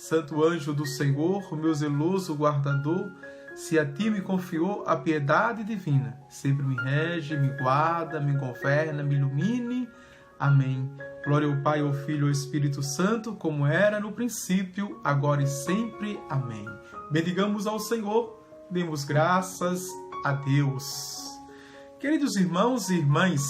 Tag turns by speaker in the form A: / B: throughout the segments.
A: Santo anjo do Senhor, meu zeloso guardador, se a ti me confiou a piedade divina, sempre me rege, me guarda, me governa, me ilumine. Amém. Glória ao Pai, ao Filho e ao Espírito Santo, como era no princípio, agora e sempre. Amém. Bendigamos ao Senhor, demos graças a Deus. Queridos irmãos e irmãs,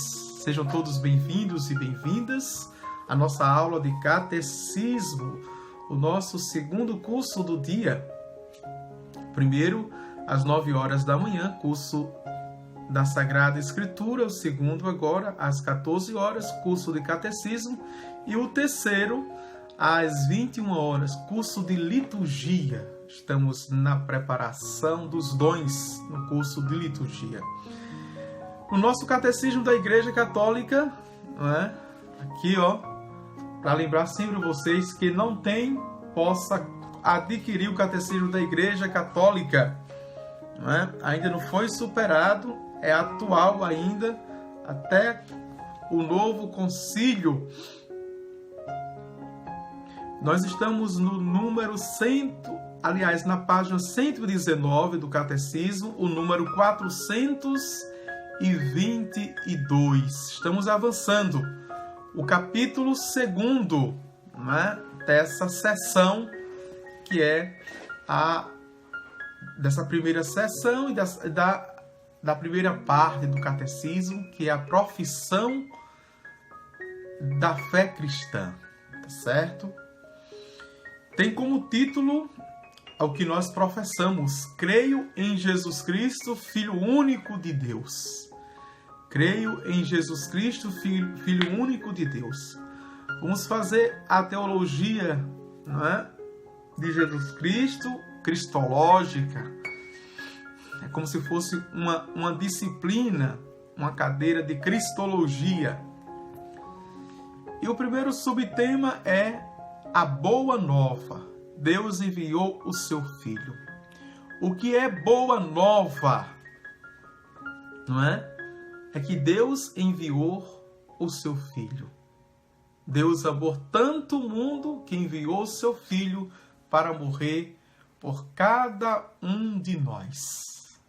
A: sejam todos bem-vindos e bem-vindas à nossa aula de Catecismo, o nosso segundo curso do dia. Primeiro, às 9 horas da manhã, curso da Sagrada Escritura. O segundo, agora, às 14 horas, curso de Catecismo. E o terceiro, às 21 horas, curso de Liturgia. Estamos na preparação dos dons no curso de Liturgia. No nosso Catecismo da Igreja Católica, aqui, para lembrar sempre vocês que não tem, possa adquirir o Catecismo da Igreja Católica. Ainda não foi superado, é atual ainda, até o novo concílio. Nós estamos no número na página 119 do Catecismo, o número 422. Estamos avançando. O capítulo 2º, dessa sessão, que é dessa primeira sessão e da primeira parte do Catecismo, que é a profissão da fé cristã, tá certo? Tem como título ao que nós professamos: creio em Jesus Cristo, Filho único de Deus. Creio em Jesus Cristo, Filho único de Deus. Vamos fazer a teologia, de Jesus Cristo, cristológica. É como se fosse uma disciplina, uma cadeira de cristologia. E o primeiro subtema é a boa nova. Deus enviou o seu Filho. O que é boa nova? É que Deus enviou o seu Filho. Deus amou tanto o mundo que enviou o seu Filho para morrer por cada um de nós.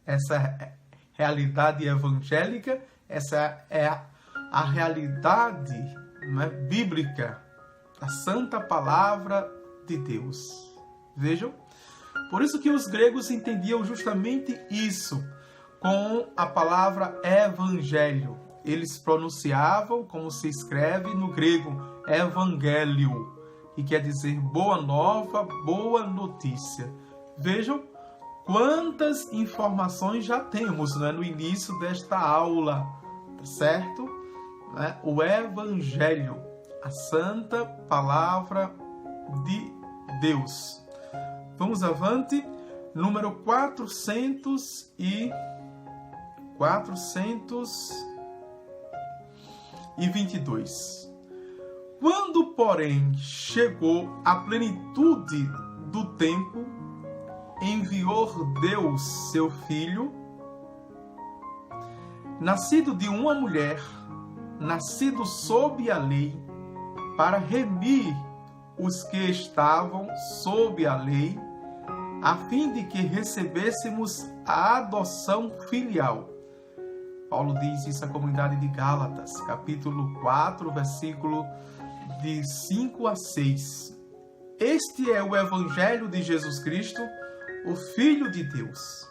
A: Essa é a realidade evangélica, essa é a realidade bíblica, a santa palavra de Deus. Vejam? Por isso que os gregos entendiam justamente isso com a palavra evangelho. Eles pronunciavam como se escreve no grego, evangelho, que quer dizer boa nova, boa notícia. Vejam quantas informações já temos no início desta aula, tá certo? O evangelho, a santa palavra de Deus. Vamos avante, número 422. Quando, porém, chegou a plenitude do tempo, enviou Deus seu Filho, nascido de uma mulher, nascido sob a lei, para remir os que estavam sob a lei, a fim de que recebêssemos a adoção filial. Paulo diz isso à comunidade de Gálatas, capítulo 4, versículo de 5 a 6. Este é o Evangelho de Jesus Cristo, o Filho de Deus.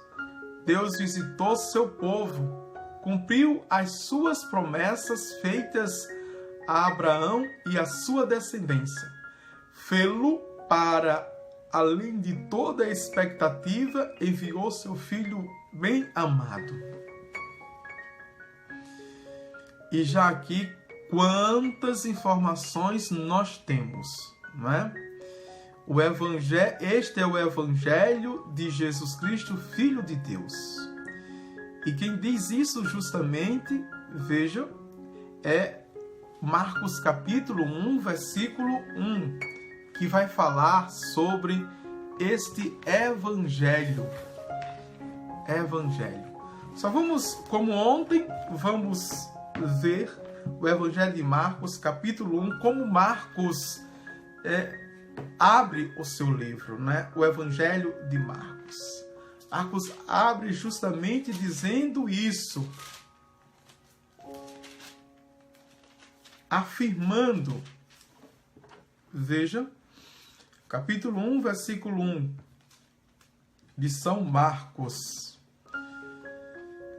A: Deus visitou seu povo, cumpriu as suas promessas feitas a Abraão e a sua descendência. Fê-lo para, além de toda a expectativa, enviou seu Filho bem amado. E já aqui, quantas informações nós temos, Este é o Evangelho de Jesus Cristo, Filho de Deus. E quem diz isso justamente, vejam, é Marcos capítulo 1, versículo 1, que vai falar sobre este Evangelho. Só vamos, como ontem, vamos ver o Evangelho de Marcos, capítulo 1, como Marcos abre o seu livro, né? O Evangelho de Marcos. Marcos abre justamente dizendo isso, afirmando, veja, capítulo 1, versículo 1 de São Marcos.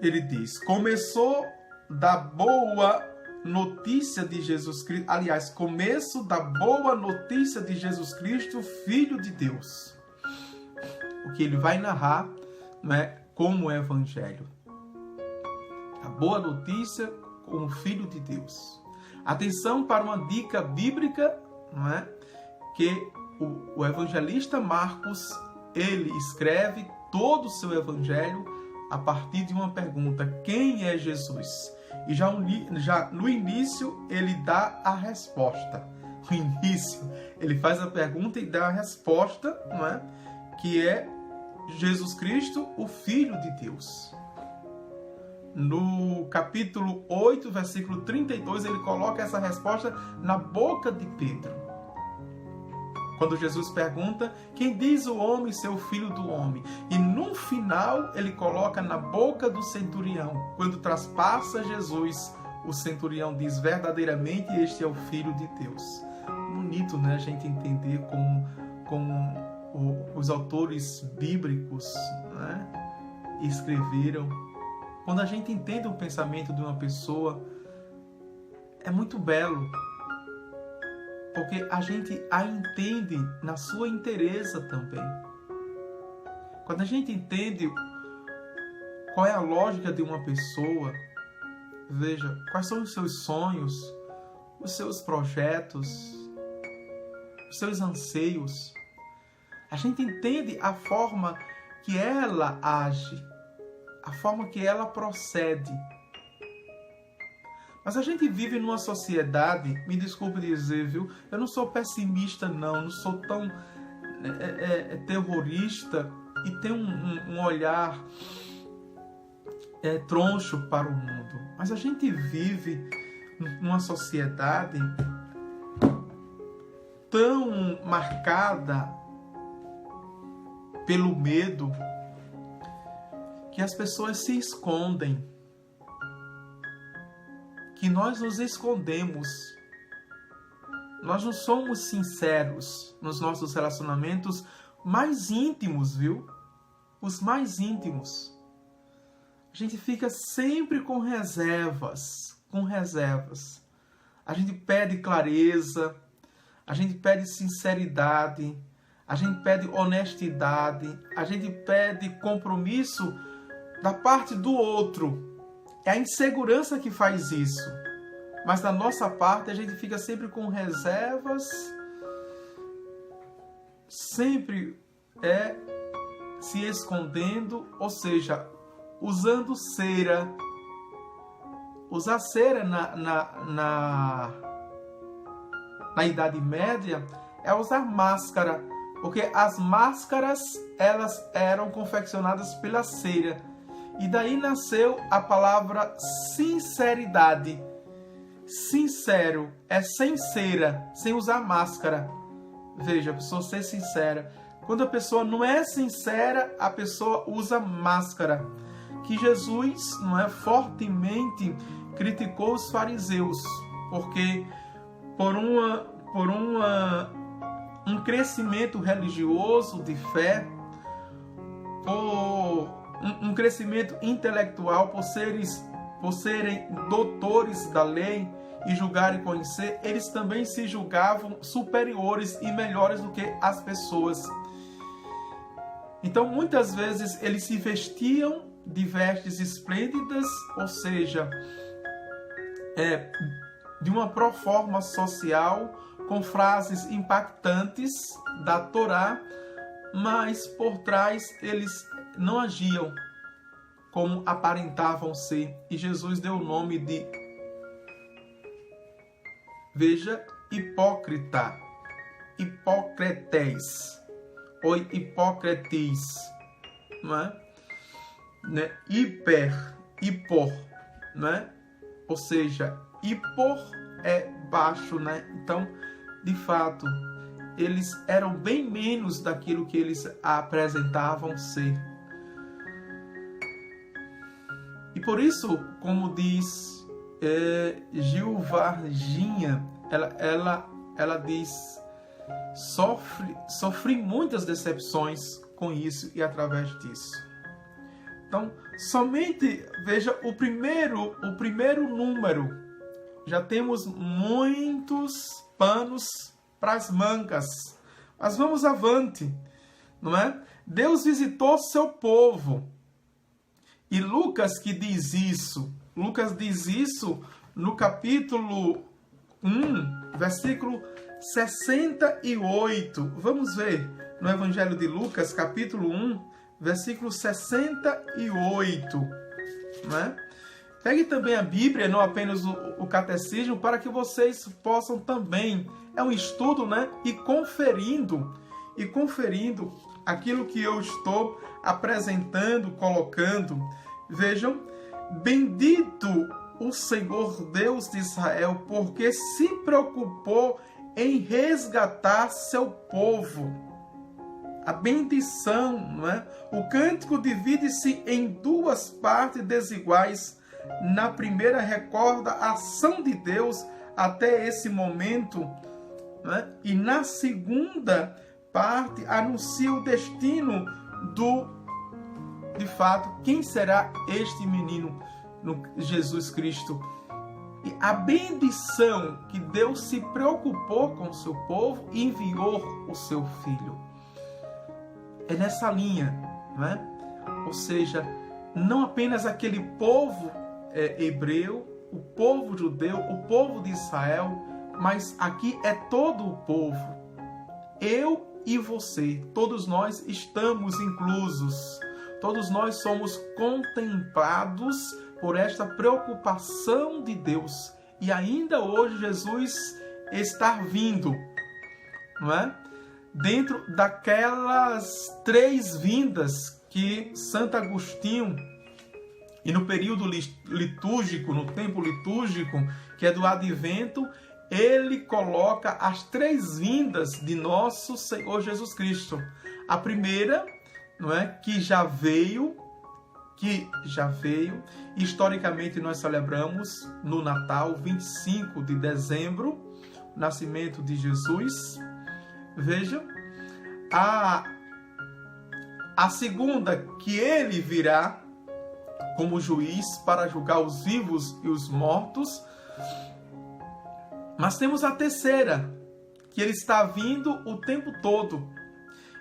A: Ele diz: começou da boa notícia de Jesus Cristo, aliás, começo da boa notícia de Jesus Cristo, Filho de Deus. O que ele vai narrar, né, como Evangelho. A boa notícia como Filho de Deus. Atenção para uma dica bíblica, não é? Que o evangelista Marcos, ele escreve todo o seu evangelho a partir de uma pergunta: quem é Jesus? E já no início ele dá a resposta. No início ele faz a pergunta e dá a resposta, não é? Que é Jesus Cristo, o Filho de Deus. No capítulo 8, versículo 32, ele coloca essa resposta na boca de Pedro. Quando Jesus pergunta: quem diz o homem ser o filho do homem? E no final ele coloca na boca do centurião. Quando traspassa Jesus, o centurião diz: verdadeiramente este é o Filho de Deus. Bonito, né? A gente entender como os autores bíblicos, né, escreveram. Quando a gente entende o pensamento de uma pessoa, é muito belo. Porque a gente a entende na sua inteireza também. Quando a gente entende qual é a lógica de uma pessoa, veja, quais são os seus sonhos, os seus projetos, os seus anseios, a gente entende a forma que ela age, a forma que ela procede. Mas a gente vive numa sociedade, me desculpe dizer, viu? Eu não sou pessimista, não sou tão terrorista e tenho um olhar troncho para o mundo. Mas a gente vive numa sociedade tão marcada pelo medo que as pessoas se escondem. Que nós nos escondemos. Nós não somos sinceros nos nossos relacionamentos mais íntimos, viu? Os mais íntimos. A gente fica sempre com reservas. A gente pede clareza, a gente pede sinceridade, a gente pede honestidade, a gente pede compromisso da parte do outro. É a insegurança que faz isso. Mas da nossa parte a gente fica sempre com reservas, sempre se escondendo, ou seja, usando cera. Usar cera na Idade Média é usar máscara, porque as máscaras elas eram confeccionadas pela cera. E daí nasceu a palavra sinceridade. Sincero é sem cera, sem usar máscara. Veja, a pessoa ser sincera. Quando a pessoa não é sincera, a pessoa usa máscara. Que Jesus, fortemente criticou os fariseus, porque por um crescimento religioso de fé, por um crescimento intelectual, por serem doutores da lei e julgarem e conhecer, eles também se julgavam superiores e melhores do que as pessoas. Então, muitas vezes, eles se vestiam de vestes esplêndidas, ou seja, de uma proforma social, com frases impactantes da Torá, mas por trás eles não agiam como aparentavam ser. E Jesus deu o nome de, veja, hipócrita, hipócrates, ou hipócrates, não é? Hipor, né? Ou seja, hipor é baixo, né? Então, de fato, eles eram bem menos daquilo que eles apresentavam ser. E por isso, como diz Gil Varginha, ela diz: sofri muitas decepções com isso e através disso. Então, somente, veja, o primeiro número, já temos muitos panos para as mangas. Mas vamos avante, não é? Deus visitou seu povo. E Lucas diz isso no capítulo 1, versículo 68. Vamos ver no Evangelho de Lucas, capítulo 1, versículo 68. Não é? Pegue também a Bíblia, não apenas o catecismo, para que vocês possam também, é um estudo, né? E conferindo aquilo que eu estou apresentando, colocando. Vejam, bendito o Senhor Deus de Israel, porque se preocupou em resgatar seu povo. A bendição, não é? O cântico divide-se em duas partes desiguais. Na primeira recorda a ação de Deus até esse momento, não é? E na segunda parte anuncia o destino de fato, quem será este menino, Jesus Cristo. E a bendição que Deus se preocupou com o seu povo e enviou o seu Filho. É nessa linha, não é? Ou seja, não apenas aquele povo hebreu, o povo judeu, o povo de Israel, mas aqui é todo o povo. Eu e você, todos nós estamos inclusos. Todos nós somos contemplados por esta preocupação de Deus. E ainda hoje Jesus está vindo, não é? Dentro daquelas 3 vindas que Santo Agostinho, e no período litúrgico, no tempo litúrgico, que é do Advento, ele coloca as 3 vindas de nosso Senhor Jesus Cristo. A primeira, não é, que já veio, historicamente nós celebramos no Natal, 25 de dezembro, o nascimento de Jesus. Vejam, a segunda, que ele virá como juiz para julgar os vivos e os mortos. Mas temos a terceira, que ele está vindo o tempo todo.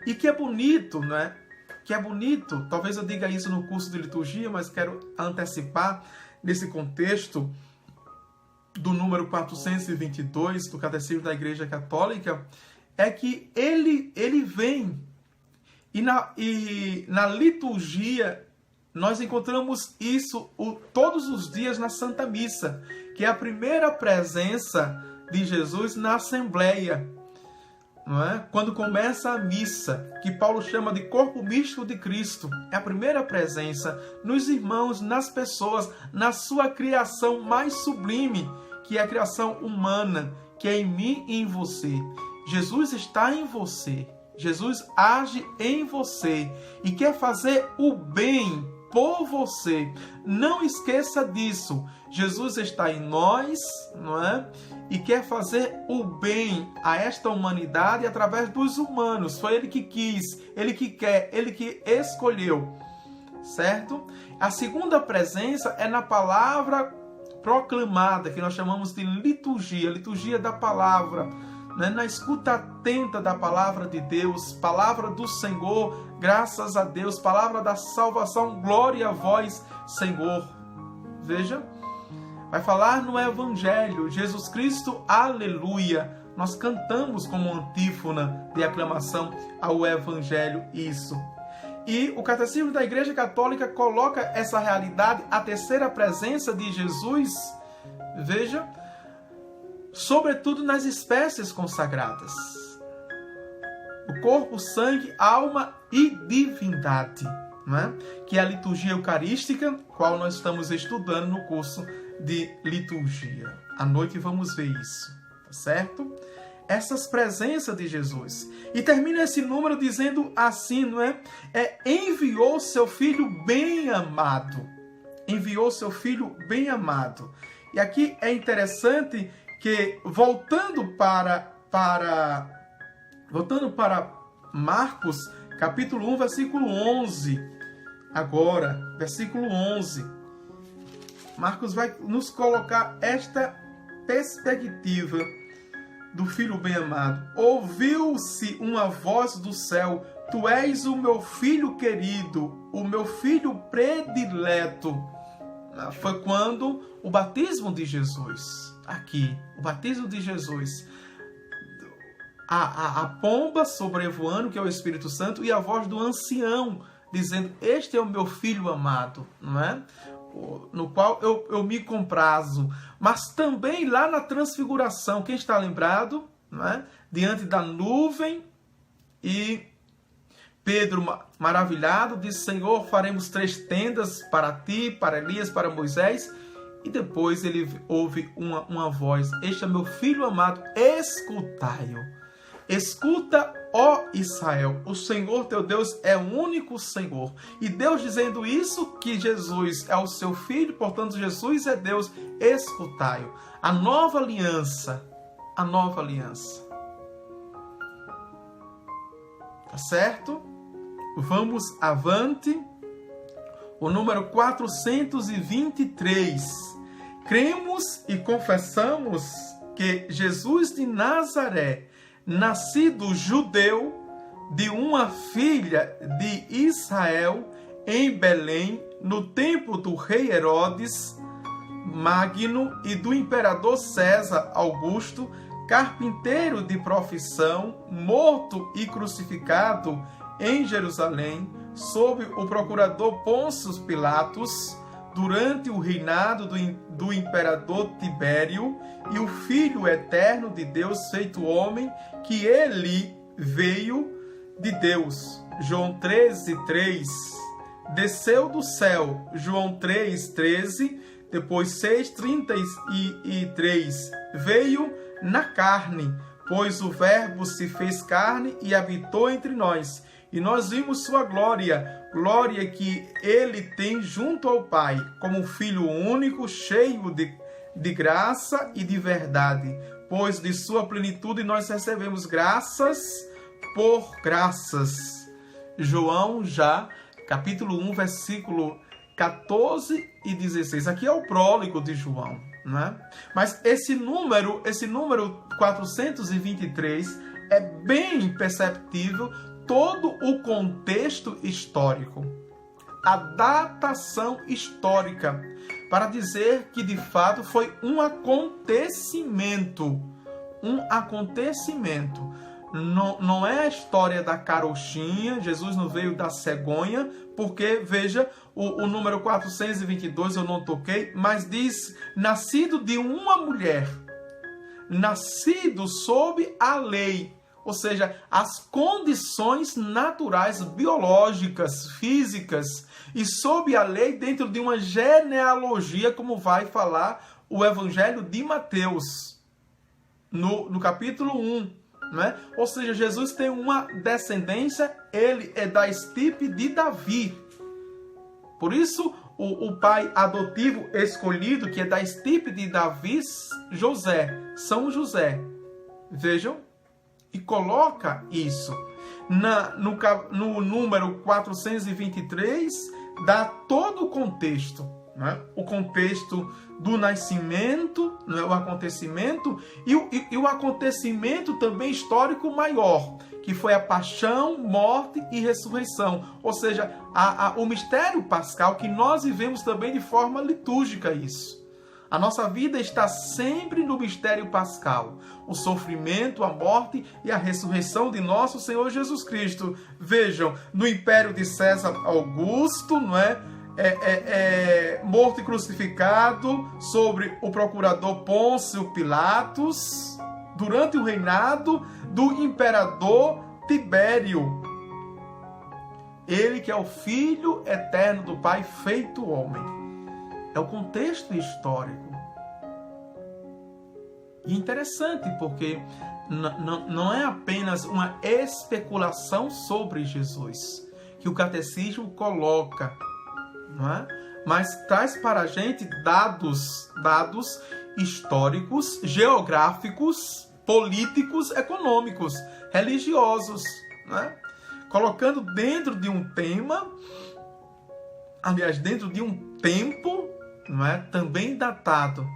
A: E que é bonito, não é? Que é bonito, talvez eu diga isso no curso de liturgia, mas quero antecipar nesse contexto do número 422 do Catecismo da Igreja Católica, é que ele vem. E na liturgia nós encontramos isso todos os dias na Santa Missa, que é a primeira presença de Jesus na Assembleia. Não é? Quando começa a missa, que Paulo chama de corpo místico de Cristo, é a primeira presença nos irmãos, nas pessoas, na sua criação mais sublime, que é a criação humana, que é em mim e em você. Jesus está em você, Jesus age em você e quer fazer o bem por você. Não esqueça disso. Jesus está em nós, não é? E quer fazer o bem a esta humanidade através dos humanos. Foi Ele que quis, Ele que quer, Ele que escolheu. Certo? A segunda presença é na palavra proclamada, que nós chamamos de liturgia, liturgia da palavra. Né? Na escuta atenta da palavra de Deus, palavra do Senhor, graças a Deus, palavra da salvação, glória a vós, Senhor. Veja, vai falar no Evangelho, Jesus Cristo, aleluia. Nós cantamos como antífona de aclamação ao Evangelho isso. E o Catecismo da Igreja Católica coloca essa realidade, a terceira presença de Jesus, veja, sobretudo nas espécies consagradas. O corpo, sangue, alma e divindade, não é? Que é a liturgia eucarística, qual nós estamos estudando no curso de liturgia. À noite vamos ver isso, tá certo? essas presenças de Jesus. E termina esse número dizendo assim, não é? Enviou seu filho bem amado. Enviou seu filho bem amado. E aqui é interessante que, voltando para Marcos, capítulo 1, versículo 11. Agora, versículo 11. Marcos vai nos colocar esta perspectiva do filho bem amado. Ouviu-se uma voz do céu: tu és o meu filho querido, o meu filho predileto. Foi quando o batismo de Jesus, aqui, o batismo de Jesus, a pomba sobrevoando, que é o Espírito Santo, e a voz do ancião, dizendo: este é o meu filho amado, não é? No qual eu me comprazo. Mas também lá na transfiguração, quem está lembrado, não é? Diante da nuvem, e Pedro, maravilhado, disse: Senhor, faremos 3 tendas para ti, para Elias, para Moisés. E depois ele ouve uma voz: este é meu filho amado, escutai-o. Escuta, ó Israel, o Senhor teu Deus é o único Senhor. E Deus dizendo isso, que Jesus é o seu filho, portanto Jesus é Deus, escutai-o. A nova aliança, a nova aliança. Tá certo? Vamos avante. O número 423. Cremos e confessamos que Jesus de Nazaré, nascido judeu, de uma filha de Israel, em Belém, no tempo do rei Herodes Magno e do imperador César Augusto, carpinteiro de profissão, morto e crucificado em Jerusalém, sob o procurador Pôncio Pilatos, durante o reinado do imperador Tibério, e o Filho eterno de Deus feito homem, que ele veio de Deus. João 13:3. Desceu do céu. João 3:13. Depois 6:33. Veio na carne, pois o Verbo se fez carne e habitou entre nós. E nós vimos sua glória, glória que ele tem junto ao Pai, como Filho único, cheio de graça e de verdade. Pois de sua plenitude nós recebemos graças por graças. João já, capítulo 1, versículo 14 e 16. Aqui é o prólogo de João, né? Mas esse número 423 é bem perceptível todo o contexto histórico, a datação histórica, para dizer que de fato foi um acontecimento. Não é a história da carochinha, Jesus não veio da cegonha, porque, veja, o número 422 eu não toquei, mas diz: nascido de uma mulher, nascido sob a lei. Ou seja, as condições naturais, biológicas, físicas, e sob a lei dentro de uma genealogia, como vai falar o Evangelho de Mateus, no capítulo 1. Né? Ou seja, Jesus tem uma descendência, ele é da estirpe de Davi. Por isso, o pai adotivo escolhido, que é da estirpe de Davi, São José. Vejam. E coloca isso no número 423, dá todo o contexto, né? O contexto do nascimento, né? O acontecimento e o acontecimento também histórico maior, que foi a paixão, morte e ressurreição. Ou seja, o mistério pascal, que nós vivemos também de forma litúrgica isso. A nossa vida está sempre no mistério pascal. O sofrimento, a morte e a ressurreição de nosso Senhor Jesus Cristo. Vejam, no império de César Augusto, não é? Morto e crucificado sobre o procurador Pôncio Pilatos, durante o reinado do imperador Tibério. Ele que é o Filho eterno do Pai feito homem. É o contexto histórico. E interessante, porque não é apenas uma especulação sobre Jesus que o catecismo coloca, não é? Mas traz para a gente dados históricos, geográficos, políticos, econômicos, religiosos, não é? Colocando dentro de um tema, aliás, dentro de um tempo, não é? Também datado,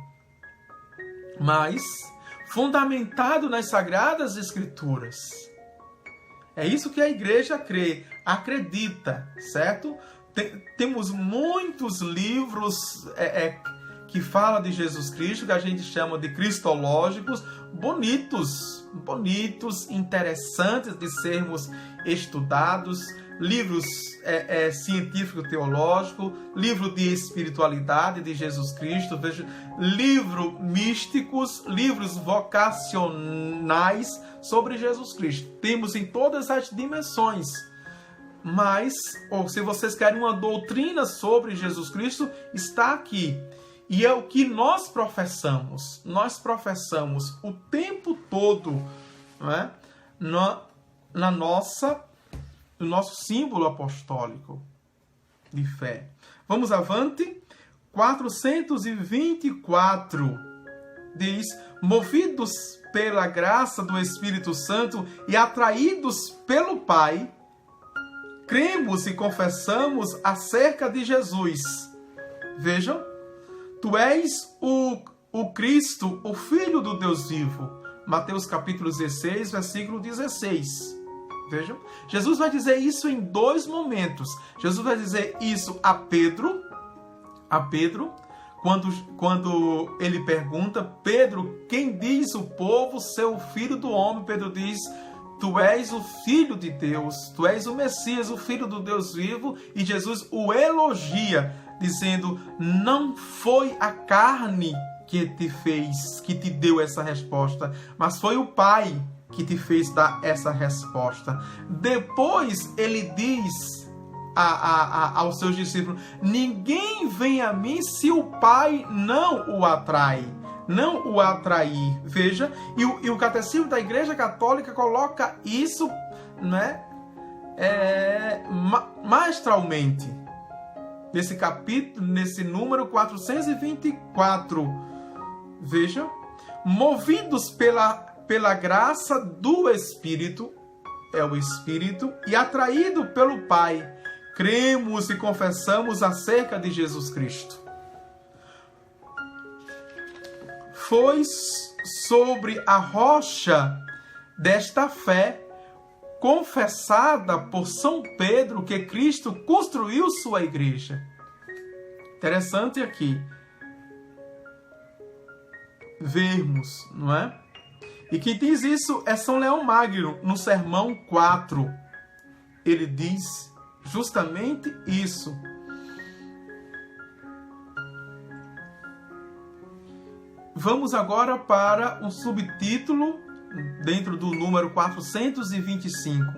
A: mas fundamentado nas Sagradas Escrituras. É isso que a igreja crê, acredita, certo? Temos muitos livros que falam de Jesus Cristo, que a gente chama de cristológicos, bonitos, interessantes de sermos estudados, livros científico-teológicos, livro de espiritualidade de Jesus Cristo, livros místicos, livros vocacionais sobre Jesus Cristo. Temos em todas as dimensões. Mas, ou se vocês querem uma doutrina sobre Jesus Cristo, está aqui. E é o que nós professamos. Nós professamos o tempo todo, não é? No nosso símbolo apostólico de fé. Vamos avante. 424 diz: movidos pela graça do Espírito Santo e atraídos pelo Pai, cremos e confessamos acerca de Jesus. Vejam, tu és o Cristo, o Filho do Deus vivo. Mateus capítulo 16, versículo 16. Vejam, Jesus vai dizer isso em dois momentos. Jesus vai dizer isso a Pedro, quando ele pergunta: Pedro, quem diz o povo ser o Filho do Homem? Pedro diz: tu és o Filho de Deus, tu és o Messias, o Filho do Deus vivo. E Jesus o elogia, dizendo: não foi a carne que te fez, que te deu essa resposta, mas foi o Pai que te fez dar essa resposta. Depois ele diz aos seus discípulos: ninguém vem a mim se o Pai não o atrai. Não o atrair. Veja, e o Catecismo da Igreja Católica coloca isso, né, maestralmente. Nesse capítulo, nesse número 424. Veja, movidos pela graça do Espírito, é o Espírito, e atraído pelo Pai, cremos e confessamos acerca de Jesus Cristo. Foi sobre a rocha desta fé, confessada por São Pedro, que Cristo construiu sua igreja. Interessante aqui vermos, não é? E quem diz isso é São Leão Magno, no Sermão 4. Ele diz justamente isso. Vamos agora para um subtítulo dentro do número 425.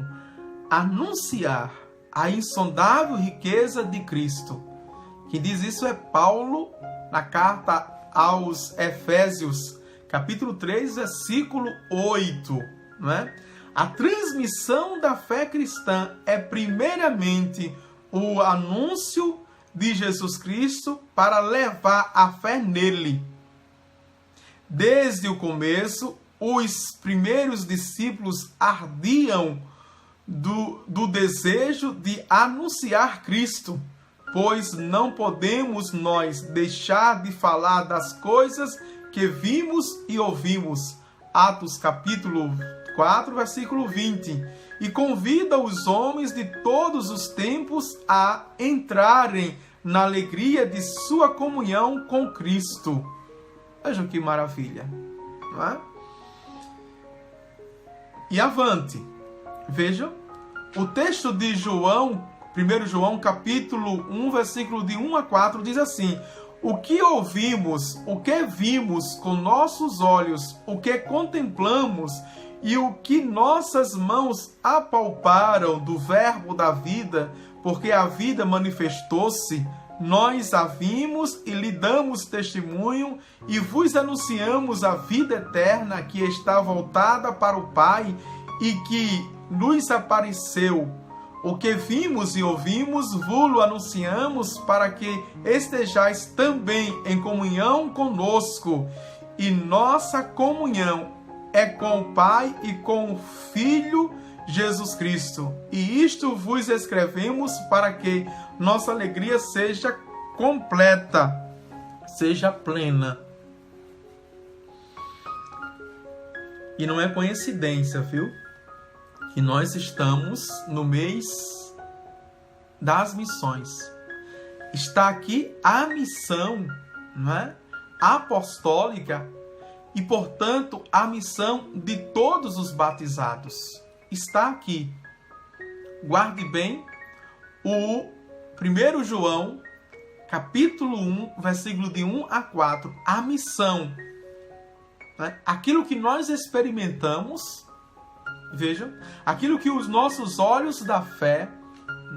A: Anunciar a insondável riqueza de Cristo. Quem diz isso é Paulo, na carta aos Efésios, capítulo 3, versículo 8. Não é? A transmissão da fé cristã é primeiramente o anúncio de Jesus Cristo para levar a fé nele. Desde o começo, os primeiros discípulos ardiam do desejo de anunciar Cristo, pois não podemos nós deixar de falar das coisas que vimos e ouvimos. Atos capítulo 4, versículo 20. E convida os homens de todos os tempos a entrarem na alegria de sua comunhão com Cristo. Vejam que maravilha, não é? E avante. Vejam, o texto de João, 1 João capítulo 1, versículo de 1 a 4, diz assim: o que ouvimos, o que vimos com nossos olhos, o que contemplamos e o que nossas mãos apalparam do verbo da vida, porque a vida manifestou-se, nós a vimos e lhe damos testemunho e vos anunciamos a vida eterna que está voltada para o Pai e que nos apareceu. O que vimos e ouvimos, vos-lo anunciamos para que estejais também em comunhão conosco. E nossa comunhão é com o Pai e com o Filho Jesus Cristo. E isto vos escrevemos para que nossa alegria seja completa, seja plena. E não é coincidência, viu? Que nós estamos no mês das missões. Está aqui a missão, não é? Apostólica e, portanto, a missão de todos os batizados. Está aqui. Guarde bem o 1 João, capítulo 1, versículo de 1 a 4. A missão. Né? Aquilo que nós experimentamos, vejam, aquilo que os nossos olhos da fé,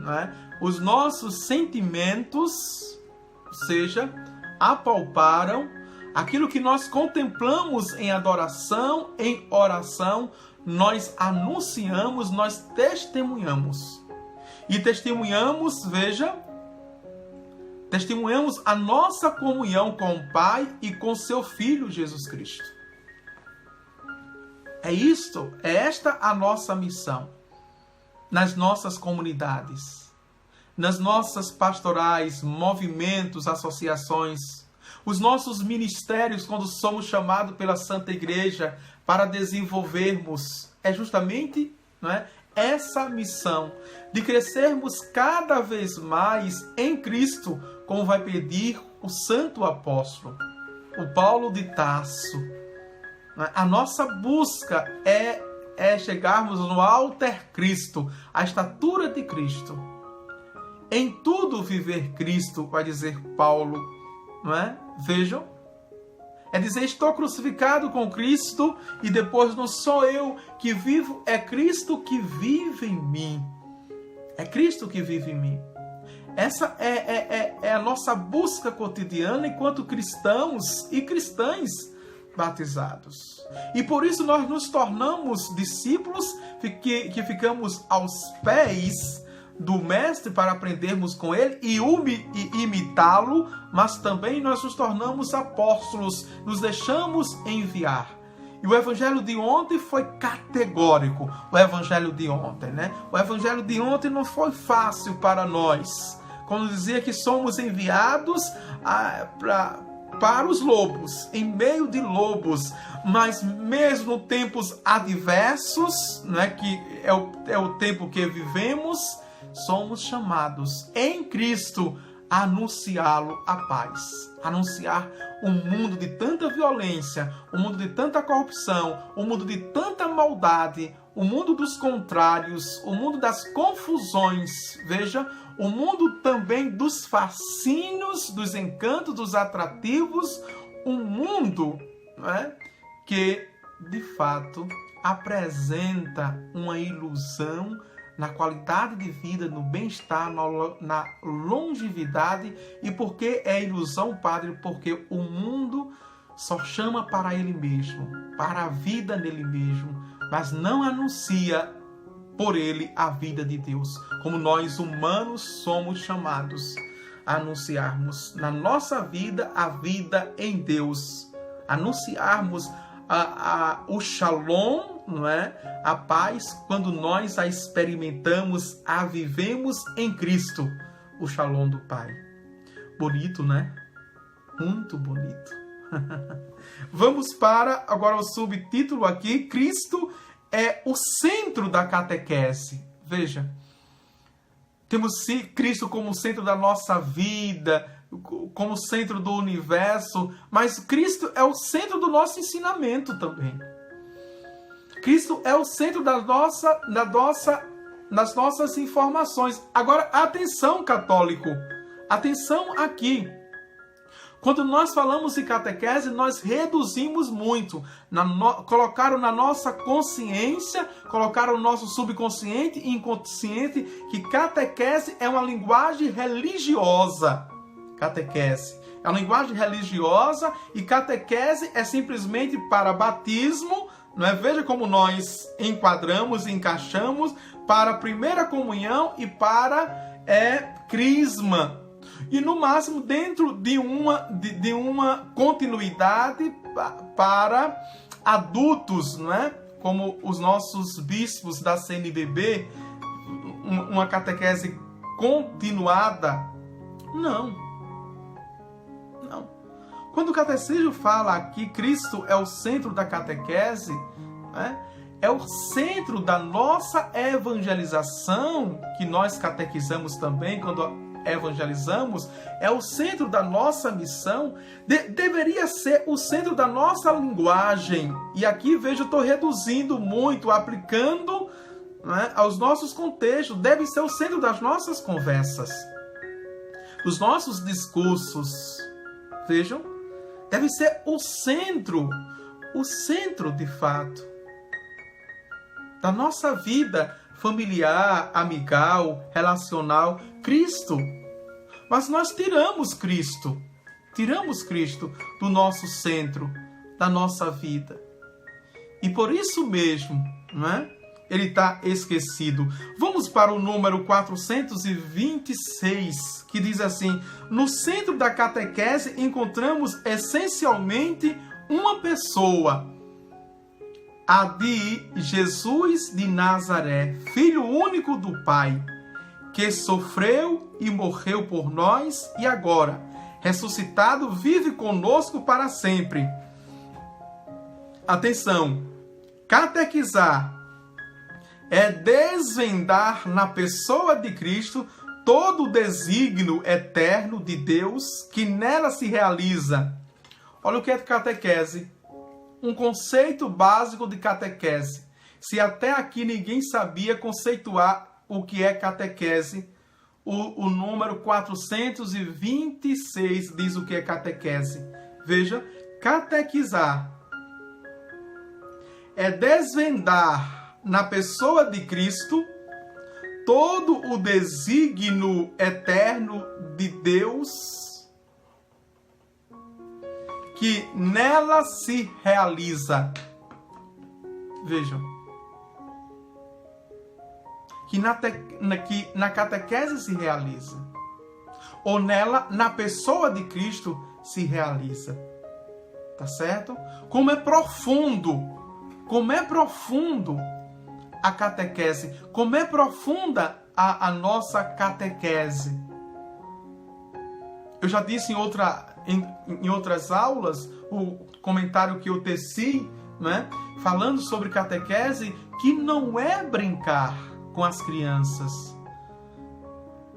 A: né? Os nossos sentimentos, ou seja, apalparam, aquilo que nós contemplamos em adoração, em oração, nós anunciamos, nós testemunhamos. E testemunhamos, veja, testemunhamos a nossa comunhão com o Pai e com seu Filho Jesus Cristo. É isto, é esta a nossa missão nas nossas comunidades, nas nossas pastorais, movimentos, associações, os nossos ministérios, quando somos chamados pela Santa Igreja para desenvolvermos, é justamente, não é, essa missão de crescermos cada vez mais em Cristo, como vai pedir o Santo Apóstolo, o Paulo de Tarso. A nossa busca é chegarmos no alter Cristo, a estatura de Cristo. Em tudo viver Cristo, vai dizer Paulo, não é? Vejam, é dizer, estou crucificado com Cristo e depois não sou eu que vivo, é Cristo que vive em mim. É Cristo que vive em mim. Essa é a nossa busca cotidiana enquanto cristãos e cristãs batizados. E por isso nós nos tornamos discípulos que ficamos aos pés do Mestre para aprendermos com ele e imitá-lo, mas também nós nos tornamos apóstolos, nos deixamos enviar. E o evangelho de ontem foi categórico, o evangelho de ontem, né? O evangelho de ontem não foi fácil para nós, quando dizia que somos enviados para os lobos, em meio de lobos, mas mesmo tempos adversos, né, que é o tempo que vivemos, somos chamados em Cristo a anunciá-lo a paz, anunciar um mundo de tanta violência, um mundo de tanta corrupção, um mundo de tanta maldade, o mundo dos contrários, o mundo das confusões, veja, o mundo também dos fascínios, dos encantos, dos atrativos, um mundo, né, que de fato apresenta uma ilusão na qualidade de vida, no bem-estar, na longevidade. E por que é ilusão, Padre? Porque o mundo só chama para ele mesmo, para a vida nele mesmo, mas não anuncia por ele a vida de Deus, como nós humanos somos chamados a anunciarmos na nossa vida a vida em Deus, anunciarmos o shalom, não é? A paz, quando nós a experimentamos, a vivemos em Cristo, o shalom do Pai. Bonito, né? Muito bonito. Vamos para agora o subtítulo aqui, Cristo é o centro da catequese. Veja, temos Cristo como centro da nossa vida, como centro do universo, mas Cristo é o centro do nosso ensinamento também. Cristo é o centro das nossas informações. Agora, atenção, católico, atenção aqui. Quando nós falamos de catequese, nós reduzimos muito. Colocaram na nossa consciência, colocaram no nosso subconsciente e inconsciente que catequese é uma linguagem religiosa. catequese. É uma linguagem religiosa e catequese é simplesmente para batismo, não é? Veja como nós enquadramos e encaixamos para a primeira comunhão e para crisma. E no máximo dentro de uma continuidade para adultos, não é? Como os nossos bispos da CNBB, uma catequese continuada. Não. Quando o catecismo fala que Cristo é o centro da catequese, né? É o centro da nossa evangelização, que nós catequizamos também quando evangelizamos, é o centro da nossa missão, deveria ser o centro da nossa linguagem. E aqui, veja, eu estou reduzindo muito, aplicando, né, aos nossos contextos. Deve ser o centro das nossas conversas, dos nossos discursos. Vejam, deve ser o centro de fato, da nossa vida familiar, amigal, relacional, Cristo. Mas nós tiramos Cristo do nosso centro, da nossa vida. E por isso mesmo, não é? Ele está esquecido. Vamos para o número 426, que diz assim: no centro da catequese encontramos essencialmente uma pessoa, a de Jesus de Nazaré, Filho único do Pai, que sofreu e morreu por nós e agora, ressuscitado, vive conosco para sempre. Atenção, catequizar é desvendar na pessoa de Cristo todo o desígnio eterno de Deus que nela se realiza. Olha o que é catequese. Um conceito básico de catequese. Se até aqui ninguém sabia conceituar o que é catequese, o número 426 diz o que é catequese. Veja, catequizar é desvendar na pessoa de Cristo todo o desígnio eterno de Deus que nela se realiza. Vejam, que na catequese se realiza, ou nela, na pessoa de Cristo, se realiza. Tá certo? Como é profundo a catequese, como é profunda a nossa catequese. Eu já disse em outras aulas, o comentário que eu teci, né, falando sobre catequese, que não é brincar com as crianças.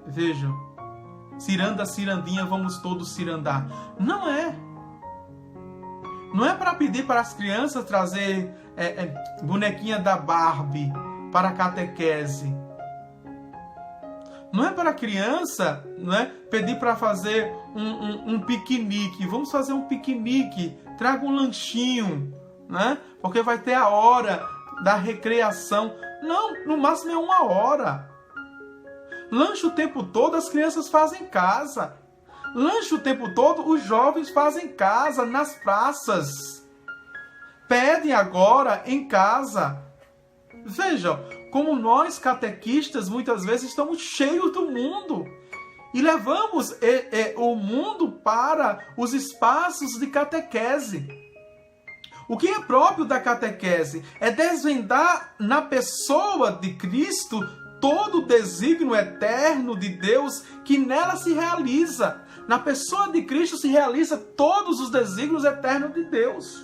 A: Vejam, ciranda, cirandinha, vamos todos cirandar. Não é. Não é para pedir para as crianças trazer bonequinha da Barbie para a catequese. Não é para a criança, não é, pedir para fazer um piquenique. Vamos fazer um piquenique. Traga um lanchinho, né? Porque vai ter a hora da recreação. Não, no máximo é 1 hora. Lanche o tempo todo as crianças fazem em casa. Lanche o tempo todo os jovens fazem em casa, nas praças. Pedem agora em casa. Vejam, como nós catequistas muitas vezes estamos cheios do mundo e levamos o mundo para os espaços de catequese. O que é próprio da catequese é desvendar na pessoa de Cristo todo o desígnio eterno de Deus que nela se realiza. Na pessoa de Cristo se realiza todos os desígnios eternos de Deus.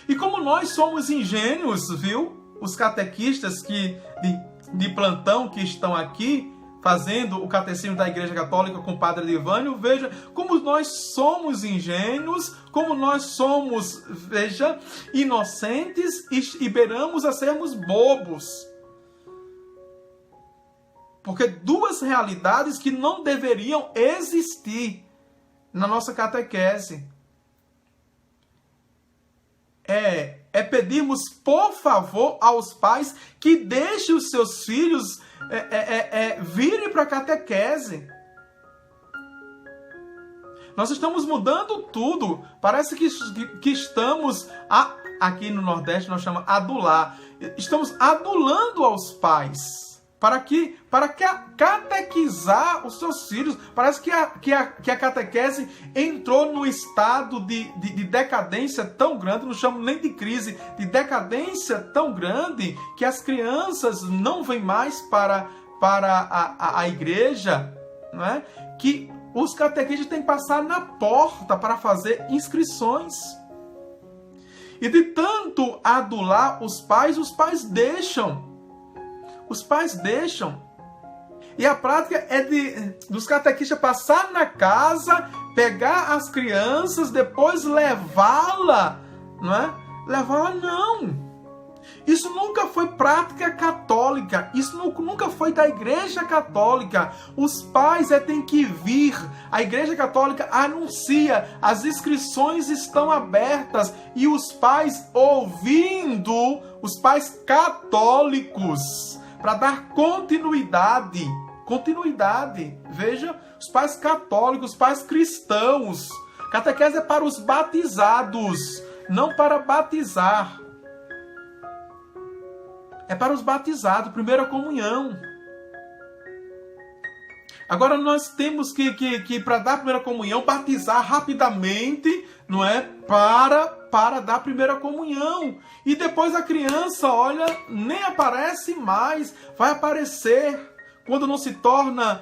A: E como nós somos ingênuos, viu? Os catequistas de plantão que estão aqui fazendo o catecismo da Igreja Católica com o Padre Livânio, veja como nós somos ingênuos, como nós somos, veja, inocentes e beiramos a sermos bobos. Porque duas realidades que não deveriam existir na nossa catequese. É pedirmos, por favor, aos pais que deixem os seus filhos virem para a catequese. Nós estamos mudando tudo. Parece que estamos, aqui no Nordeste nós chamamos adular. Estamos adulando aos pais. Para catequizar os seus filhos. Parece que a catequese entrou num estado de decadência tão grande, não chamo nem de crise, de decadência tão grande, que as crianças não vêm mais para a igreja, não é? Que os catequistas têm que passar na porta para fazer inscrições. E de tanto adular os pais deixam. Os pais deixam. E a prática é dos catequistas passar na casa, pegar as crianças, depois levá-la, não é? Levá-la não. Isso nunca foi prática católica. Isso nunca foi da Igreja Católica. Os pais têm que vir. A Igreja Católica anuncia, as inscrições estão abertas e os pais ouvindo, os pais católicos, para dar continuidade. Veja, os pais católicos, os pais cristãos. Catequese é para os batizados, não para batizar. É para os batizados, primeira comunhão. Agora nós temos que para dar primeira comunhão, batizar rapidamente, não é? Para dar primeira comunhão. E depois a criança, olha, nem aparece mais. Vai aparecer quando não se torna,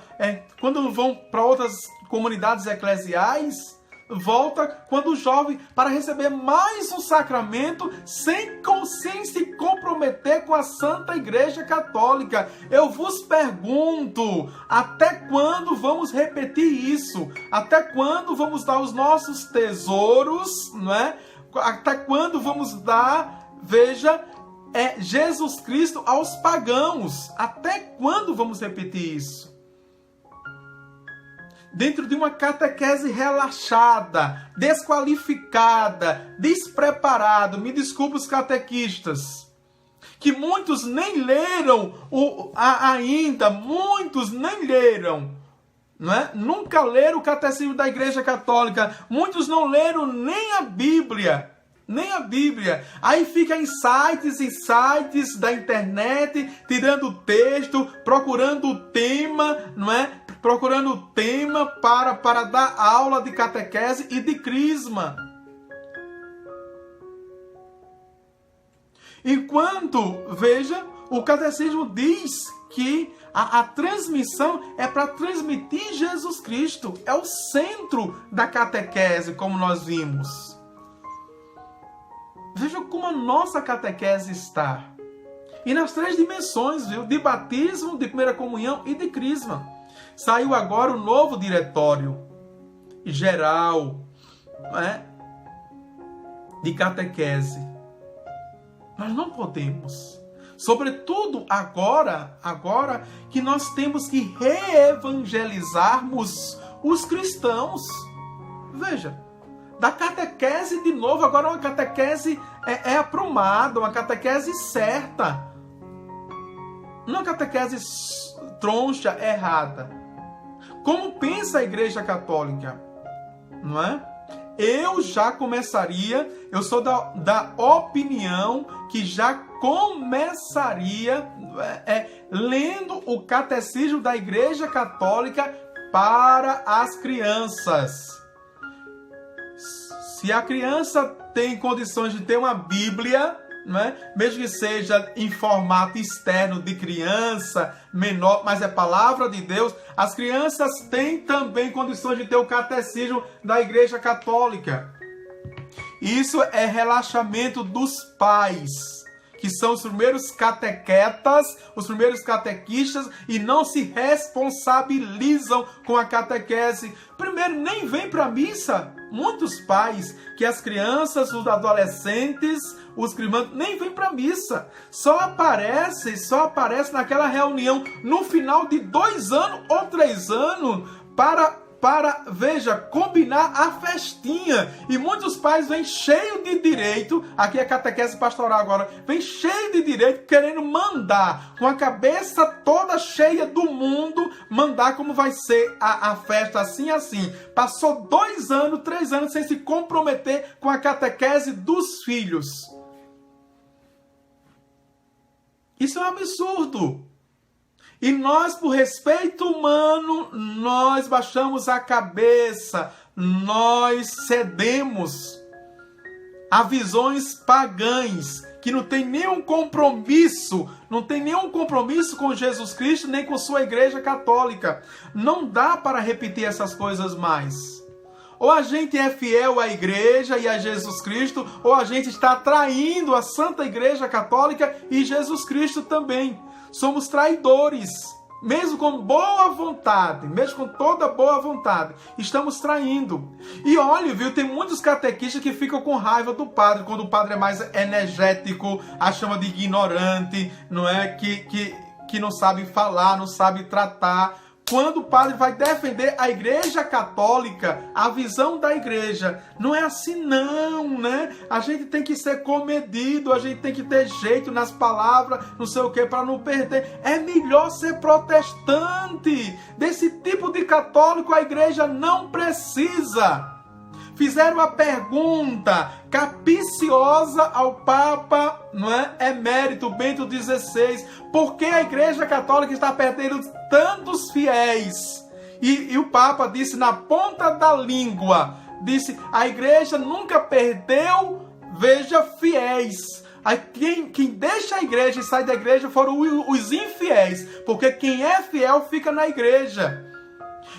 A: quando vão para outras comunidades eclesiais, volta quando o jovem, para receber mais um sacramento sem se comprometer com a Santa Igreja Católica. Eu vos pergunto, até quando vamos repetir isso? Até quando vamos dar os nossos tesouros, não é? Até quando vamos dar, veja, Jesus Cristo aos pagãos? Até quando vamos repetir isso? Dentro de uma catequese relaxada, desqualificada, despreparada, me desculpe os catequistas, que muitos nem leram ainda, muitos nem leram, não é? Nunca leram o Catecismo da Igreja Católica, muitos não leram nem a Bíblia. Aí fica em sites da internet, tirando texto, procurando o tema, não é? Procurando o tema para dar aula de catequese e de crisma. Enquanto, veja, o catecismo diz que a transmissão é para transmitir Jesus Cristo. É o centro da catequese, como nós vimos. Veja como a nossa catequese está. E nas 3 dimensões, viu? De batismo, de primeira comunhão e de crisma. Saiu agora o novo diretório geral, né, de catequese. Nós não podemos. Sobretudo agora que nós temos que reevangelizarmos os cristãos. Veja, da catequese de novo, agora uma catequese aprumada, uma catequese certa. Não uma catequese troncha, errada. Como pensa a Igreja Católica? Não é? Eu já começaria, eu sou da opinião que já começaria lendo o Catecismo da Igreja Católica para as crianças. Se a criança tem condições de ter uma Bíblia, não é? Mesmo que seja em formato externo de criança, menor, mas é palavra de Deus, as crianças têm também condições de ter o catecismo da Igreja Católica. Isso é relaxamento dos pais, que são os primeiros catequetas, os primeiros catequistas, e não se responsabilizam com a catequese. Primeiro, nem vem para a missa. Muitos pais, que as crianças, os adolescentes, os crianças, nem vêm para a missa. Só aparece naquela reunião no final de 2 anos ou 3 anos para para, veja, combinar a festinha. E muitos pais vêm cheio de direito, aqui é catequese pastoral agora, vem cheio de direito, querendo mandar, com a cabeça toda cheia do mundo, mandar como vai ser a festa assim, assim. Passou 2 anos, 3 anos sem se comprometer com a catequese dos filhos. Isso é um absurdo. E nós, por respeito humano, nós baixamos a cabeça, nós cedemos a visões pagãs, que não tem nenhum compromisso com Jesus Cristo, nem com sua Igreja Católica. Não dá para repetir essas coisas mais. Ou a gente é fiel à Igreja e a Jesus Cristo, ou a gente está traindo a Santa Igreja Católica e Jesus Cristo também. Somos traidores, mesmo com boa vontade, mesmo com toda boa vontade, estamos traindo. E olha, viu, tem muitos catequistas que ficam com raiva do padre, quando o padre é mais energético, a chama de ignorante, não é? Que não sabe falar, não sabe tratar. Quando o padre vai defender a Igreja Católica, a visão da Igreja, não é assim não, né? A gente tem que ser comedido, a gente tem que ter jeito nas palavras, não sei o que, para não perder. É melhor ser protestante. Desse tipo de católico a Igreja não precisa. Fizeram uma pergunta capiciosa ao Papa, não é? Emérito Bento XVI. Por que a Igreja Católica está perdendo tantos fiéis? E o Papa disse na ponta da língua, disse, a Igreja nunca perdeu, veja, fiéis. Quem deixa a Igreja e sai da Igreja foram os infiéis, porque quem é fiel fica na Igreja.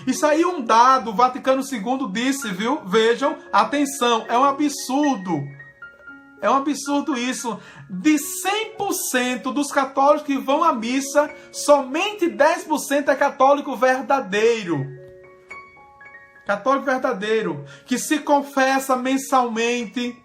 A: E saiu um dado, o Vaticano II disse, viu? Vejam, atenção, é um absurdo. É um absurdo isso. De 100% dos católicos que vão à missa, somente 10% é católico verdadeiro. Católico verdadeiro, que se confessa mensalmente,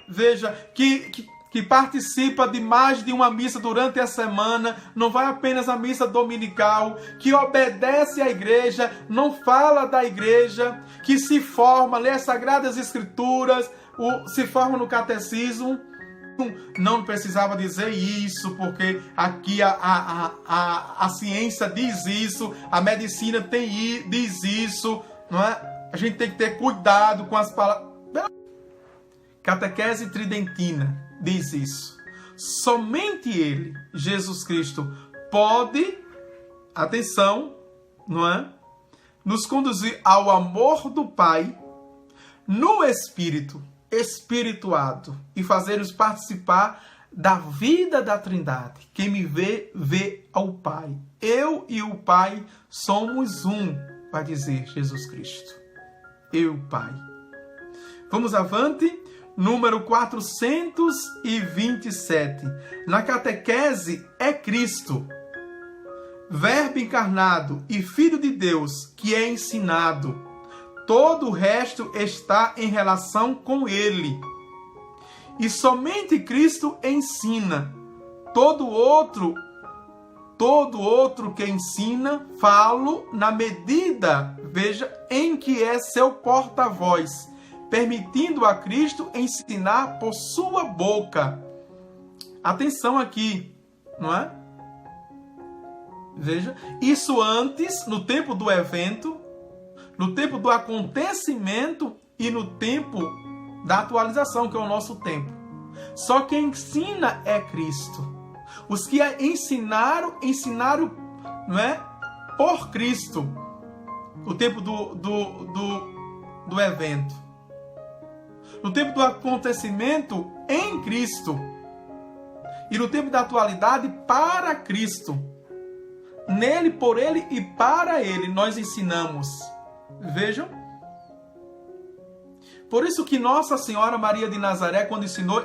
A: veja, que participa de mais de uma missa durante a semana, não vai apenas à missa dominical, que obedece à Igreja, não fala da Igreja, que se forma, lê as Sagradas Escrituras, se forma no catecismo. Não precisava dizer isso, porque aqui a ciência diz isso, a medicina diz isso, não é? A gente tem que ter cuidado com as palavras. Catequese Tridentina diz isso. Somente Ele, Jesus Cristo, pode, atenção, não é? Nos conduzir ao amor do Pai no Espírito, espirituado, e fazer-nos participar da vida da Trindade. Quem me vê, vê ao Pai. Eu e o Pai somos um, vai dizer Jesus Cristo. Eu e o Pai. Vamos avante. Número 427. Na catequese é Cristo, Verbo encarnado e Filho de Deus, que é ensinado. Todo o resto está em relação com Ele. E somente Cristo ensina. Todo outro que ensina, falo na medida, veja, em que é seu porta-voz, permitindo a Cristo ensinar por sua boca. Atenção aqui, não é? Veja, isso antes, no tempo do evento, no tempo do acontecimento e no tempo da atualização, que é o nosso tempo. Só quem ensina é Cristo. Os que ensinaram, não é? Por Cristo. No tempo do evento. No tempo do acontecimento, em Cristo. E no tempo da atualidade, para Cristo. Nele, por Ele e para Ele, nós ensinamos. Vejam. Por isso que Nossa Senhora Maria de Nazaré, quando ensinou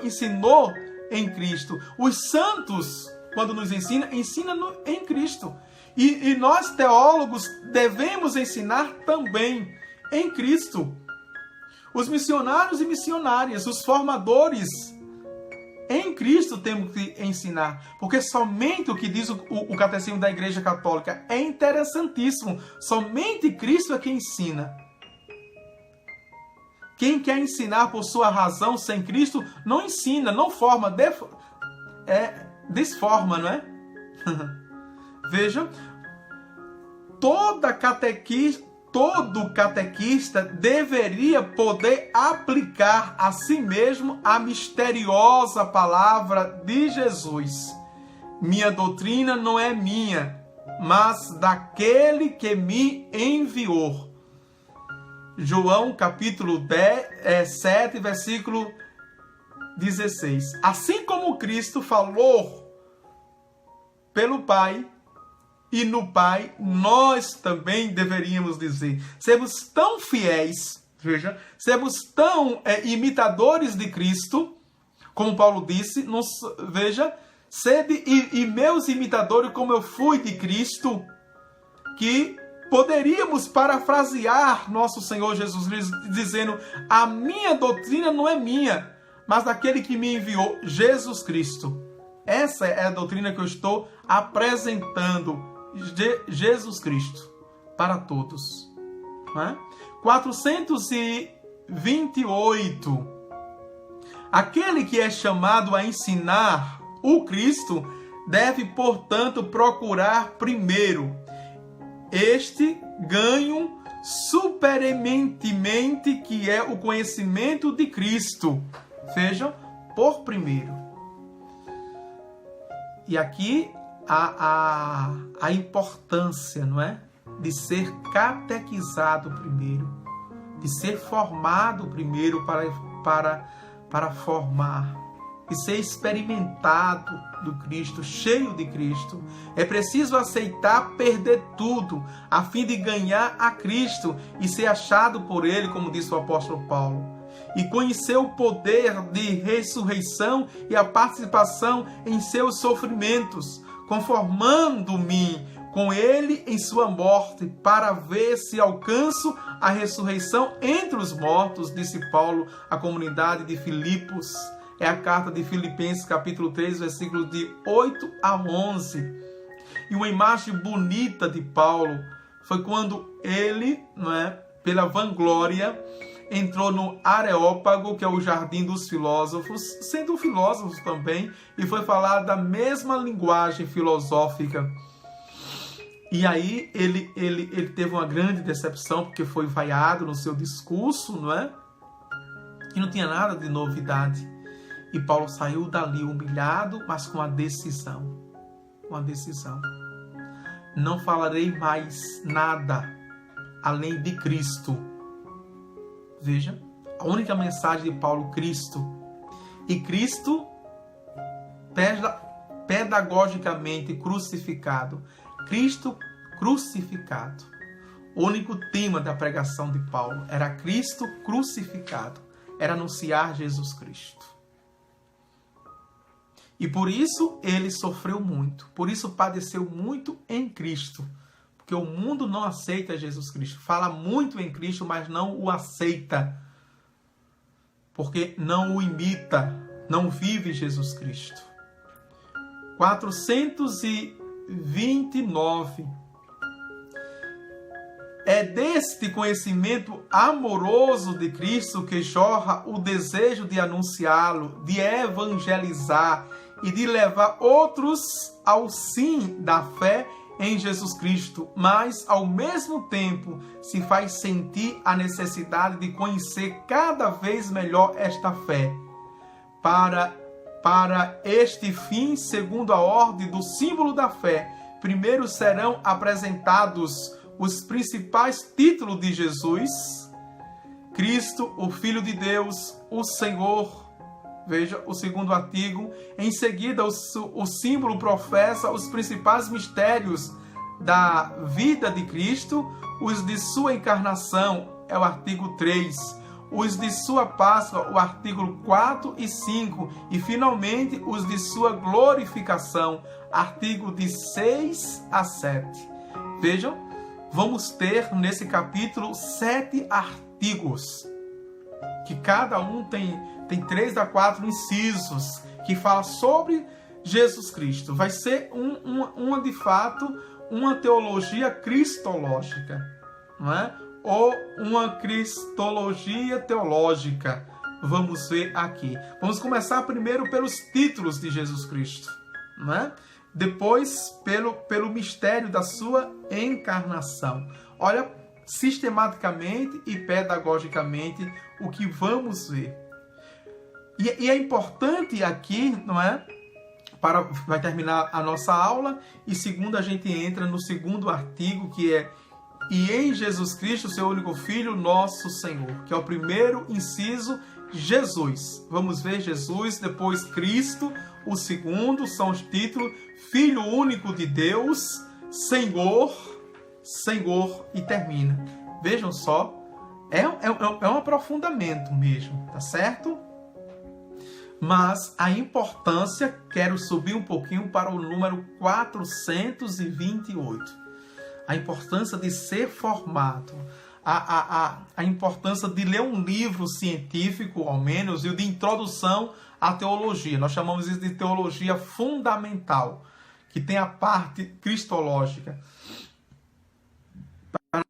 A: em Cristo. Os santos, quando nos ensinam em Cristo. E nós, teólogos, devemos ensinar também em Cristo. Os missionários e missionárias, os formadores Em Cristo temos que ensinar, porque somente o que diz o Catecismo da Igreja Católica é interessantíssimo. Somente Cristo é quem ensina. Quem quer ensinar por sua razão sem Cristo, não ensina, não forma, desforma, não é? Veja, todo catequista deveria poder aplicar a si mesmo a misteriosa palavra de Jesus. Minha doutrina não é minha, mas daquele que me enviou. João capítulo 7, versículo 16. Assim como Cristo falou pelo Pai, e no Pai, nós também deveríamos dizer. Sermos tão fiéis, veja, sermos tão imitadores de Cristo, como Paulo disse, veja, sede e meus imitadores como eu fui de Cristo, que poderíamos parafrasear nosso Senhor Jesus Cristo, dizendo, a minha doutrina não é minha, mas daquele que me enviou, Jesus Cristo. Essa é a doutrina que eu estou apresentando, de Jesus Cristo, para todos. Não é? 428. Aquele que é chamado a ensinar o Cristo deve, portanto, procurar primeiro este ganho supereminentemente, que é o conhecimento de Cristo. Vejam, por primeiro. E aqui a importância, não é? De ser catequizado primeiro, de ser formado primeiro para formar, de ser experimentado do Cristo, cheio de Cristo. É preciso aceitar perder tudo, a fim de ganhar a Cristo e ser achado por Ele, como disse o apóstolo Paulo. E conhecer o poder de ressurreição e a participação em seus sofrimentos, conformando-me com Ele em sua morte, para ver se alcanço a ressurreição entre os mortos, disse Paulo à comunidade de Filipos. É a carta de Filipenses, capítulo 3, versículos de 8 a 11. E uma imagem bonita de Paulo foi quando ele, não é, pela vanglória, entrou no Areópago, que é o jardim dos filósofos, sendo filósofo também, e foi falar da mesma linguagem filosófica. E aí ele teve uma grande decepção, porque foi vaiado no seu discurso, não é? Que não tinha nada de novidade. E Paulo saiu dali humilhado, mas com a decisão. Uma decisão. Não falarei mais nada além de Cristo. Veja, a única mensagem de Paulo, Cristo. E Cristo pedagogicamente crucificado. Cristo crucificado. O único tema da pregação de Paulo era Cristo crucificado. Era anunciar Jesus Cristo. E por isso ele sofreu muito. Por isso padeceu muito em Cristo. Porque o mundo não aceita Jesus Cristo. Fala muito em Cristo, mas não o aceita. Porque não o imita. Não vive Jesus Cristo. 429. É deste conhecimento amoroso de Cristo que jorra o desejo de anunciá-lo, de evangelizar e de levar outros ao sim da fé em Jesus Cristo, mas ao mesmo tempo se faz sentir a necessidade de conhecer cada vez melhor esta fé. Para este fim, segundo a ordem do símbolo da fé, primeiro serão apresentados os principais títulos de Jesus: Cristo, o Filho de Deus, o Senhor. Veja o segundo artigo. Em seguida, o símbolo professa os principais mistérios da vida de Cristo, os de sua encarnação, é o artigo 3. Os de sua Páscoa, o artigo 4 e 5. E, finalmente, os de sua glorificação, artigo de 6 a 7. Vejam, vamos ter nesse capítulo 7 artigos, que cada um tem 3 a 4 incisos, que fala sobre Jesus Cristo. Vai ser de fato, uma teologia cristológica, não é? Ou uma cristologia teológica. Vamos ver aqui. Vamos começar primeiro pelos títulos de Jesus Cristo, não é? Depois pelo mistério da sua encarnação. Olha, sistematicamente e pedagogicamente, o que vamos ver. E é importante aqui, não é? Vai terminar a nossa aula, e segundo a gente entra no segundo artigo, que é "E em Jesus Cristo, seu único Filho, nosso Senhor", que é o primeiro inciso, Jesus. Vamos ver Jesus, depois Cristo. O segundo são os títulos: Filho único de Deus, Senhor, e termina. Vejam só, é um aprofundamento mesmo, tá certo? Mas a importância, quero subir um pouquinho para o número 428. A importância de ser formado, a importância de ler um livro científico, ao menos, e de introdução à teologia. Nós chamamos isso de teologia fundamental, que tem a parte cristológica. Para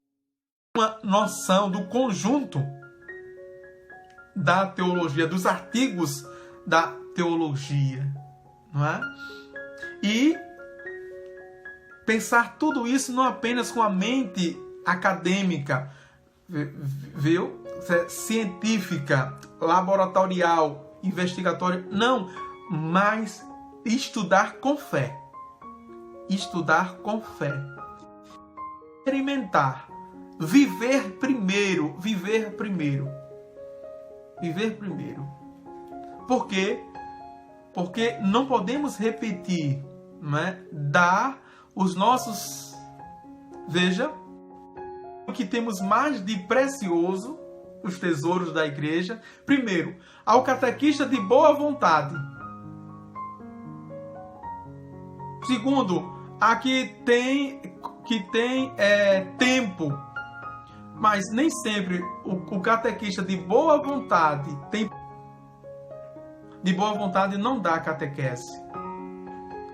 A: uma noção do conjunto da teologia, dos artigos da teologia, não é? E pensar tudo isso não apenas com a mente acadêmica, viu? Científica, laboratorial, investigatória, não, mas estudar com fé. Estudar com fé. Experimentar. Viver primeiro. Por quê? Porque não podemos repetir, não é? Dar os nossos... Veja, o que temos mais de precioso, os tesouros da igreja. Primeiro, ao catequista de boa vontade. Segundo, a que tem tempo. Mas nem sempre o catequista de boa vontade tem... De boa vontade não dá catequese.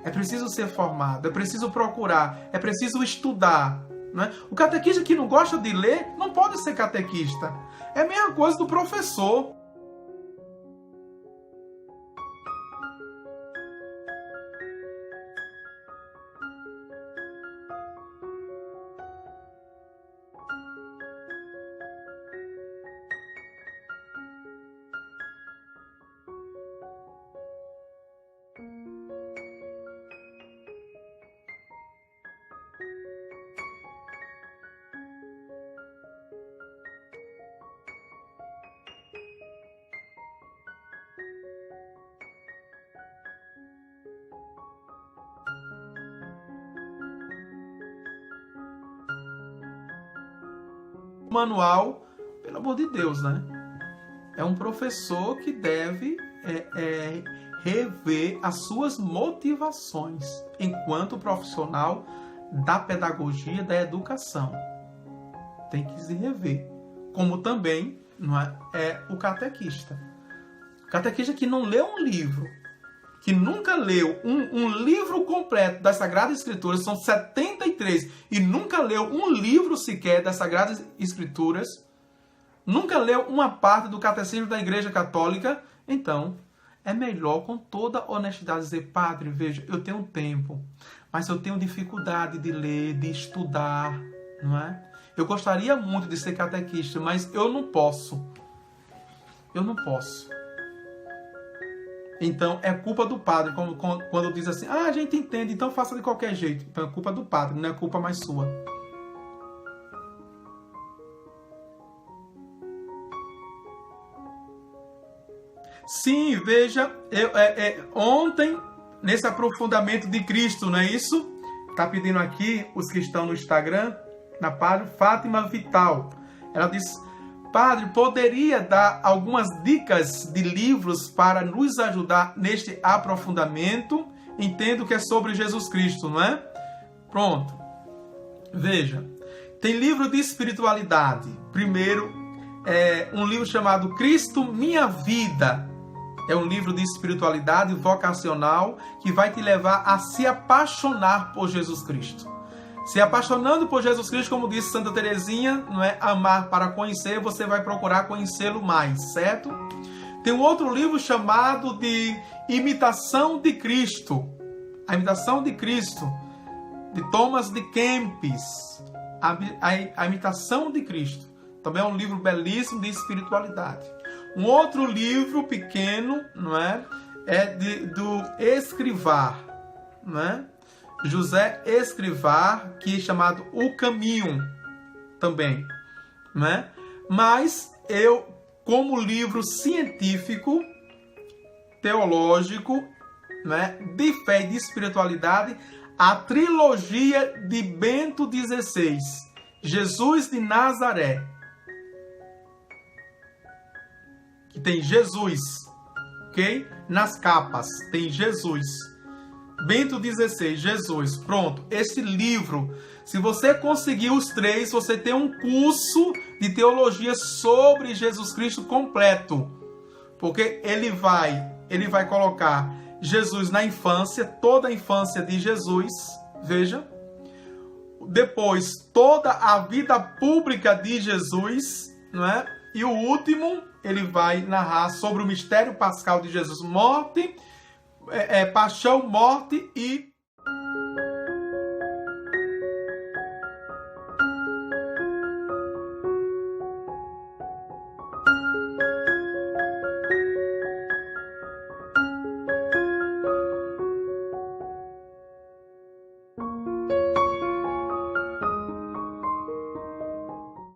A: É preciso ser formado, é preciso procurar, é preciso estudar. Né? O catequista que não gosta de ler não pode ser catequista. É a mesma coisa do professor. Manual, pelo amor de Deus, né? É um professor que deve rever as suas motivações enquanto profissional da pedagogia, da educação. Tem que se rever. Como também não é o catequista. O catequista que não leu um livro, que nunca leu um livro completo das Sagradas Escrituras, são 73, e nunca leu um livro sequer das Sagradas Escrituras, nunca leu uma parte do Catecismo da Igreja Católica, então é melhor, com toda honestidade, dizer: padre, veja, eu tenho tempo, mas eu tenho dificuldade de ler, de estudar, não é? Eu gostaria muito de ser catequista, mas eu não posso. Então, é culpa do padre, quando diz assim: a gente entende, então faça de qualquer jeito. Então, é culpa do padre, não é culpa mais sua. Sim, veja, ontem, nesse aprofundamento de Cristo, não é isso? Está pedindo aqui, os que estão no Instagram, na página Fátima Vital. Ela disse: padre, poderia dar algumas dicas de livros para nos ajudar neste aprofundamento? Entendo que é sobre Jesus Cristo, não é? Pronto. Veja, tem livro de espiritualidade. Primeiro, um livro chamado Cristo, Minha Vida. É um livro de espiritualidade vocacional que vai te levar a se apaixonar por Jesus Cristo. Se apaixonando por Jesus Cristo, como disse Santa Teresinha, não é amar para conhecer, você vai procurar conhecê-lo mais, certo? Tem um outro livro chamado de Imitação de Cristo. A Imitação de Cristo, de Thomas de Kempis. A Imitação de Cristo. Também é um livro belíssimo de espiritualidade. Um outro livro pequeno, não é? Do Escrivá, não é? José Escrivá, que é chamado O Caminho, também, não é? Mas eu, como livro científico, teológico, não é? De fé e de espiritualidade, a trilogia de Bento XVI, Jesus de Nazaré, que tem Jesus, ok? Nas capas tem Jesus. Bento XVI, Jesus. Pronto, esse livro, se você conseguir os 3, você tem um curso de teologia sobre Jesus Cristo completo. Porque ele vai colocar Jesus na infância, toda a infância de Jesus, veja. Depois, toda a vida pública de Jesus, não é? E o último, ele vai narrar sobre o mistério pascal de Jesus, morte, paixão, morte e